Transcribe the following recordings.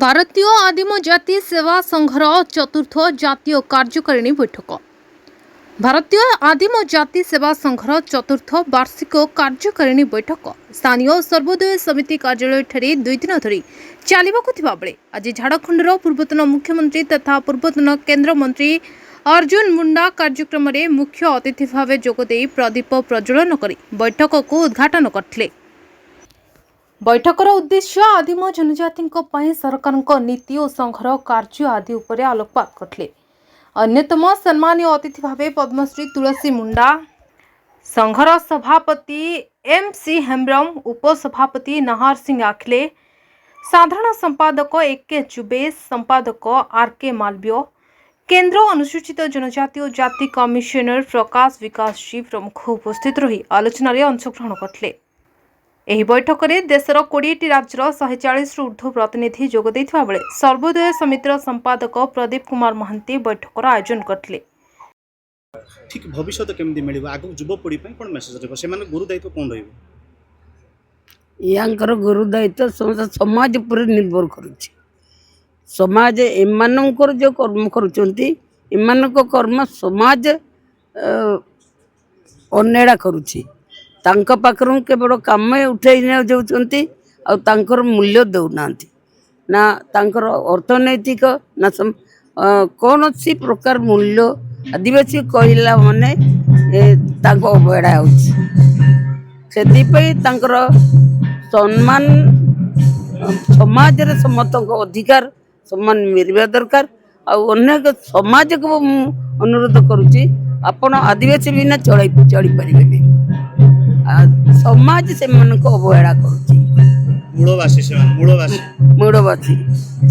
भारतीय आदिम जाति सेवा संघर चतुर्थ जातीय कार्यकारिणी बैठक। भारतीय आदिम जाति सेवा संघर चतुर्थ वार्षिक कार्यकारिणी बैठक स्थानीय सर्वोदय समिति कार्यालय ठारे 2 दिन धरी चलिबाकु थिबा बेले आज झारखंडर पूर्वतन मुख्यमंत्री तथा पूर्वतन केंद्र मंत्री अर्जुन मुंडा कार्यक्रम में मुख्य अतिथि भाव जोगदे प्रदीप प्रज्वलन कर बैठक को उद्घाटन करथिले। बैठकर उद्देश्य आदिम जनजाति सरकार नीति और संघर कार्य आदि उपरे आलोकपात करथिले। अन्यतम सम्मानीय अतिथि भावे पद्मश्री तुलसी मुंडा, संघर सभापति एम.सी. हेम्ब्रम, उपसभापति नाहार सिंह आखले, साधारण संपादक ए.के. चुबेश, संपादक आर.के. मालवीय, केंद्र अनुसूचित जनजाति और जाति कमिशनर प्रकाश विकास जी प्रमुख उपस्थित रही आलोचन में अंशग्रहण करथिले। ଏହି ବୈଠକରେ ଦେଶର 20ଟି ରାଜ୍ୟର 140 ରୁ ଊର୍ଦ୍ଧ୍ୱ ପ୍ରତିନିଧି ଯୋଗ ଦେଇଥିବା ବେଳେ ସର୍ବୋଦୟ ସମିତିର ସମ୍ପାଦକ ପ୍ରଦୀପ କୁମାର ମହାନ୍ତି ବୈଠକର ଆୟୋଜନ କରିଥିଲେ। ଠିକ ଭବିଷ୍ୟତ କେମିତି ମିଳିବ ଆଗକୁ ଯୁବପିଢ଼ି ପାଇଁ କ'ଣ ମେସେଜ ରହିବ, ସେମାନେ ଗୁରୁ ଦାୟିତ୍ୱ କ'ଣ ରହିବ? ୟାଙ୍କର ଗୁରୁ ଦାୟିତ୍ୱ ସମାଜ ଉପରେ ନିର୍ଭର କରୁଛି। ସମାଜ ଏମାନଙ୍କର ଯେଉଁ କର୍ମ କରୁଛନ୍ତି, ଏମାନଙ୍କ କର୍ମ ସମାଜ ଅନେଡ଼ା କରୁଛି। ତାଙ୍କ ପାଖରୁ କେବଳ କାମ ଉଠାଇ ଯାଉଛନ୍ତି ଆଉ ତାଙ୍କର ମୂଲ୍ୟ ଦେଉନାହାନ୍ତି, ନା ତାଙ୍କର ଅର୍ଥନୈତିକ ନା କୌଣସି ପ୍ରକାର ମୂଲ୍ୟ ଆଦିବାସୀ କହିଲା ମାନେ ତାଙ୍କ ଅବହେଳା ହେଉଛି। ସେଥିପାଇଁ ତାଙ୍କର ସମ୍ମାନ ସମାଜରେ ସମସ୍ତଙ୍କ ଅଧିକାର ସମ୍ମାନ ମିଳିବା ଦରକାର। ଆଉ ଅନେକ ସମାଜକୁ ମୁଁ ଅନୁରୋଧ କରୁଛି, ଆପଣ ଆଦିବାସୀ ବିନା ଚଳିପାରିବେନି। ସମାଜ ସେମାନଙ୍କୁ ଅବହେଳା କରୁଛି। ମୂଳବାସୀ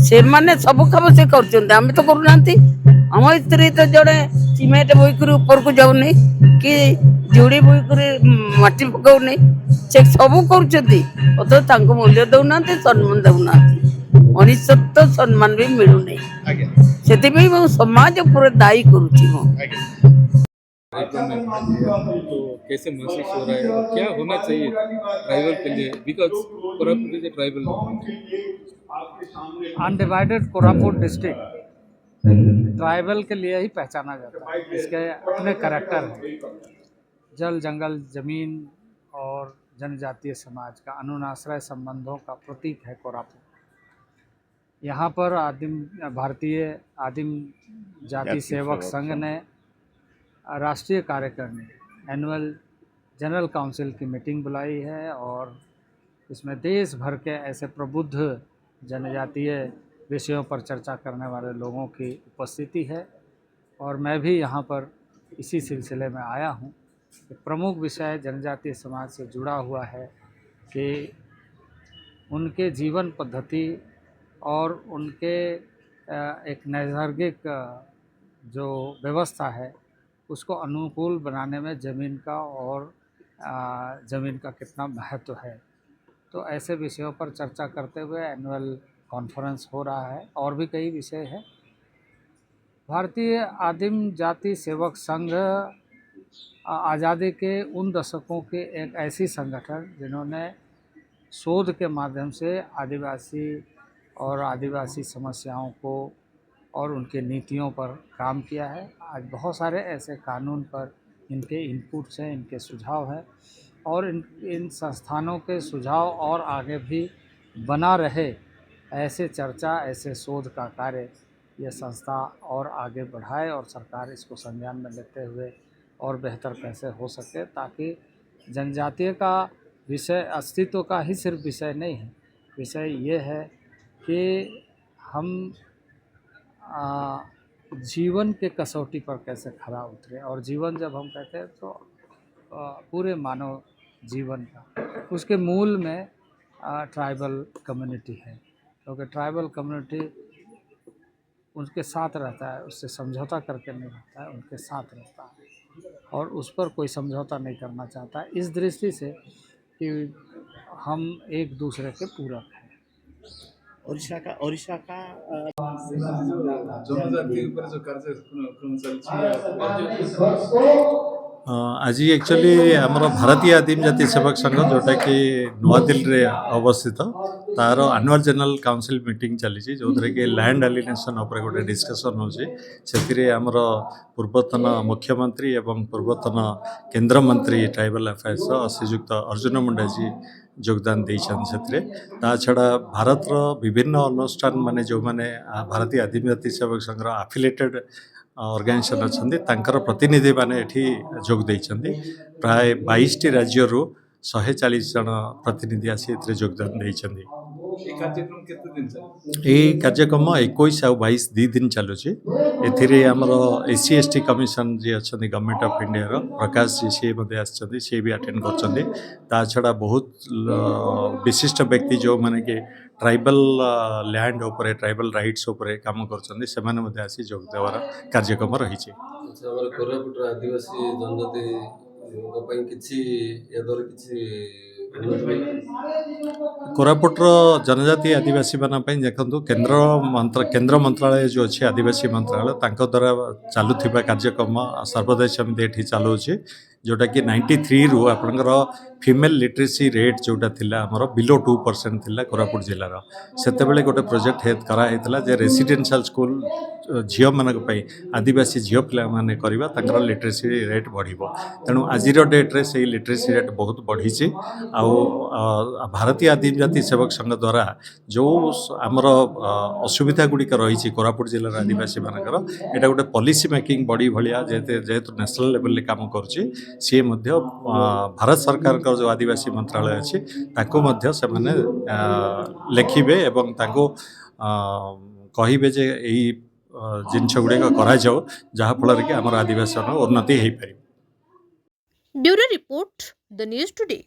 ସେମାନେ ସବୁ କାମ ସେ କରୁଛନ୍ତି, ଆମେ ତ କରୁନାହାନ୍ତି। ଆମ ସ୍ତ୍ରୀ ତ ଜଣେ ସିମେଣ୍ଟ ବୋହିକରି ଉପରକୁ ଯାଉନି କି ଯୋଡ଼ି ବୋହିକରି ମାଟି ପକାଉନି, ସେ ସବୁ କରୁଛନ୍ତି ଅଥଚ ତାଙ୍କୁ ମୂଲ୍ୟ ଦେଉନାହାନ୍ତି, ସମ୍ମାନ ଦେଉନାହାନ୍ତି। ମଣିଷତ୍ୱ ସମ୍ମାନ ବି ମିଳୁନି। ସେଥିପାଇଁ ମୁଁ ସମାଜ ଉପରେ ଦାୟୀ କରୁଛି। ମୁଁ तो कैसे महसूस हो रहा है और क्या होना चाहिए ट्राइबल के लिए, because Koraput is a tribal. Undivided Koraput district tribal के लिए ही पहचाना जाता है। इसके अपने कैरेक्टर हैं, जल जंगल जमीन और जनजातीय समाज का अनुनाश्रय संबंधों का प्रतीक है कोरापुट। यहाँ पर भारतीय आदिम जाति सेवक संघ ने राष्ट्रीय कार्यकारिणी एनुअल जनरल काउंसिल की मीटिंग बुलाई है और इसमें देश भर के ऐसे प्रबुद्ध जनजातीय विषयों पर चर्चा करने वाले लोगों की उपस्थिति है और मैं भी यहाँ पर इसी सिलसिले में आया हूँ। प्रमुख विषय जनजातीय समाज से जुड़ा हुआ है कि उनके जीवन पद्धति और उनके एक नैसर्गिक जो व्यवस्था है उसको अनुकूल बनाने में ज़मीन का और ज़मीन का कितना महत्व है। तो ऐसे विषयों पर चर्चा करते हुए एनुअल कॉन्फ्रेंस हो रहा है और भी कई विषय हैं। भारतीय आदिम जाति सेवक संघ आज़ादी के उन दशकों के एक ऐसी संगठन जिन्होंने शोध के माध्यम से आदिवासी समस्याओं को और उनके नीतियों पर काम किया है। आज बहुत सारे ऐसे कानून पर इनके इनपुट्स हैं, इनके सुझाव हैं और इन संस्थानों के सुझाव और आगे भी बना रहे ऐसे चर्चा, ऐसे शोध का कार्य ये संस्था और आगे बढ़ाए और सरकार इसको संज्ञान में लेते हुए और बेहतर कैसे हो सके, ताकि जनजातीय का विषय अस्तित्व का ही सिर्फ विषय नहीं है। विषय ये है कि हम जीवन के कसौटी पर कैसे खरा उतरे, और जीवन जब हम कहते हैं तो पूरे मानव जीवन का उसके मूल में ट्राइबल कम्युनिटी है, क्योंकि ट्राइबल कम्युनिटी उनके साथ रहता है, उससे समझौता करके नहीं रहता है, उनके साथ रहता है और उस पर कोई समझौता नहीं करना चाहता है। इस दृष्टि से कि हम एक दूसरे के पूरक हैं। ओडिशा का जनजाति ऊपर जो कार्य आज एक्चुअली आमर भारतीय आदिम जाति सेवक संघ जोटा कि नुआ दिल्ली अवस्थित तार आनुआल जनरल काउंसिल मीटिंग चली जो कि लैंड एलिनेशन उपर गोटे डिस्कसन होती आमर पूर्वतन मुख्यमंत्री एवं पूर्वतन केंद्र मंत्री ट्राइबल अफेयर्स श्रीजुक्त अर्जुन मुंडा जी योगदान देते ता छड़ा भारत विभिन्न अनुष्ठान माने जो माने भारतीय आदिम जाति सेवक संघ आफिलेटेड ऑर्गेनाइजेशन अच्छी तांकर प्रतिनिधि माने एठी जोग देइछन्ति प्राय 22 राज्य रु 140 जन प्रतिनिधि आसी एथिरे योगदान देइछन्ति। ये कार्यक्रम कितने दिन चले? ये कार्यक्रम 21 और 22 2 दिन चलुची एथिरे हमर एससी एसटी कमिशन जी अच्छी गवर्नमेंट ऑफ इंडिया रो प्रकाश जी सी मध्ये आछन्ति सी भी अटेंड करछन्ति ता छड़ा बहुत विशिष्ट व्यक्ति जो माने कि ट्राइबल लैंड उपरे ट्राइबल राइट्स उपरे काम करछन्ति से माने मध्ये आसी जोग देवार कार्यक्रम रहिछि। अच्छा हमारे कोरापुट आदिवासी जनजाति ପାଇଁ କିଛି ଏ ଦର କିଛି कोरापुटर जनजाति आदिवासी मानी देखो केंद्र मंत्रालय जो अच्छे आदिवासी मंत्रालय तांको द्वारा चलुवा कार्यक्रम सर्वोदय समिति ये चलाऊँ जोटा कि 93 रु आपणकर फीमेल लिटरेसी रेट जोटा थिला हमर बिलो 2% थिला कोरापुट जिलार से गोटे प्रोजेक्ट कराइला जे रेसिडेंशियल स्कूल झील मान आदिवासी झील पिला माने करवा तांकर लिटरेसी रेट बढ़िबो तेणु आज डेट्रे से लिटरेसी रेट बहुत बढ़ी भारतीय आदिम जाति सेवक संघ द्वारा जो आमर असुविधा गुड़िक रही कोरापुट जिलार आदिवासी मानकर एटा गोटे पॉलिसी मेकिंग बॉडी भाया जेहेतु नेशनल लेवल रे काम करुच्ची सी मध्य भारत सरकार का जो आदिवासी मंत्रालय अच्छी ताको मध्य से माने लेखिबे एवं ताको कहिबे जे एई जिनछ गुड़िक करा जाओ जहाँ फल कि आमर आदिवासी उन्नति हो पार। Bureau report the news today.